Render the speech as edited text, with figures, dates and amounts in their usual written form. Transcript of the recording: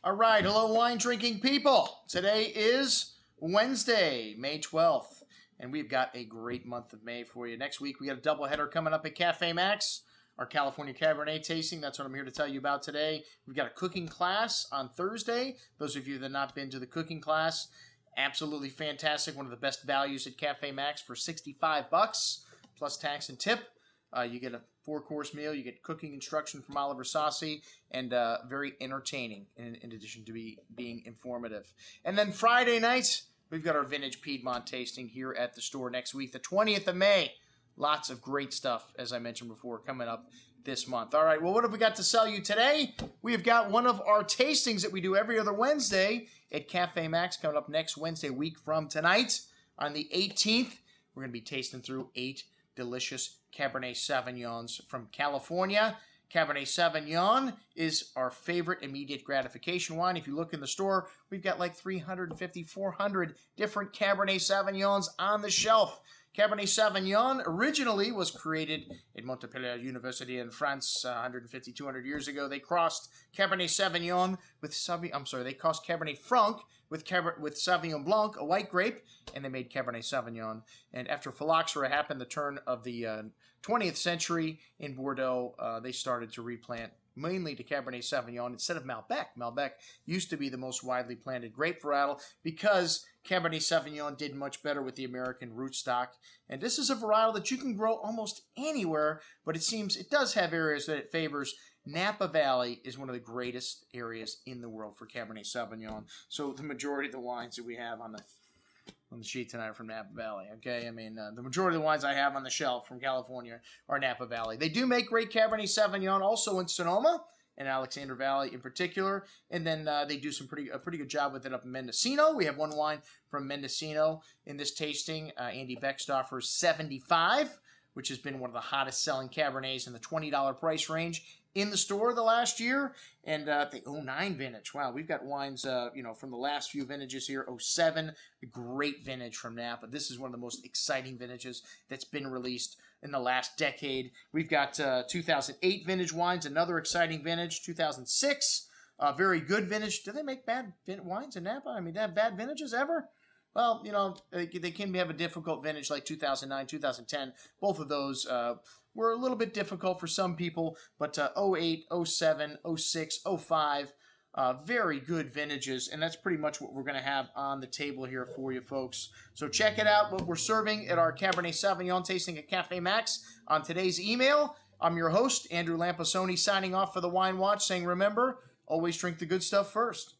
All right, hello wine drinking people. Today is Wednesday, May 12th, and we've got a great month of May for you. Next week, we got a doubleheader coming up at Cafe Maxx, our California Cabernet tasting. That's what I'm here to tell you about today. We've got a cooking class on Thursday. Those of you that have not been to the cooking class, absolutely fantastic. One of the best values at Cafe Maxx for $65 plus tax and tip. You get a 4-course meal, you get cooking instruction from Oliver Saucy, and very entertaining in addition to being informative. And then Friday night, we've got our Vintage Piedmont tasting here at the store next week, the 20th of May. Lots of great stuff, as I mentioned before, coming up this month. All right, well, what have we got to sell you today? We've got one of our tastings that we do every other Wednesday at Cafe Maxx coming up next Wednesday, week from tonight. On the 18th, we're going to be tasting through 8 delicious Cabernet Sauvignons from California. Cabernet Sauvignon is our favorite immediate gratification wine. If you look in the store, we've got like 350, 400 different Cabernet Sauvignons on the shelf. Cabernet Sauvignon originally was created at Montpellier University in France 150, 200 years ago. They crossed Cabernet Sauvignon with they crossed Cabernet Franc with Sauvignon Blanc, a white grape, and they made Cabernet Sauvignon. And after phylloxera happened, the turn of the 20th century in Bordeaux, they started to replant mainly to Cabernet Sauvignon instead of Malbec. Malbec used to be the most widely planted grape varietal because Cabernet Sauvignon did much better with the American rootstock. And this is a varietal that you can grow almost anywhere, but it seems it does have areas that it favors. Napa Valley is one of the greatest areas in the world for Cabernet Sauvignon. So the majority of the wines that we have on the sheet tonight are from Napa Valley, okay? I mean, the majority of the wines I have on the shelf from California are Napa Valley. They do make great Cabernet Sauvignon also in Sonoma and Alexander Valley in particular, and then they do a pretty good job with it up in Mendocino. We have one wine from Mendocino in this tasting. Andy Beckstoffer's 75, which has been one of the hottest selling Cabernets in the $20 price range in the store the last year, and the 09 vintage. Wow, we've got wines, from the last few vintages here. 07, a great vintage from Napa. This is one of the most exciting vintages that's been released in the last decade. We've got 2008 vintage wines, another exciting vintage. 2006, very good vintage. Do they make bad wines in Napa? I mean, they have bad vintages ever? Well, they can have a difficult vintage like 2009, 2010. Both of those were a little bit difficult for some people, but 08, 07, 06, 05, very good vintages, and that's pretty much what we're going to have on the table here for you folks. So check it out, what we're serving at our Cabernet Sauvignon tasting at Cafe Maxx on today's email. I'm your host, Andrew Lamposoni, signing off for the Wine Watch, saying remember, always drink the good stuff first.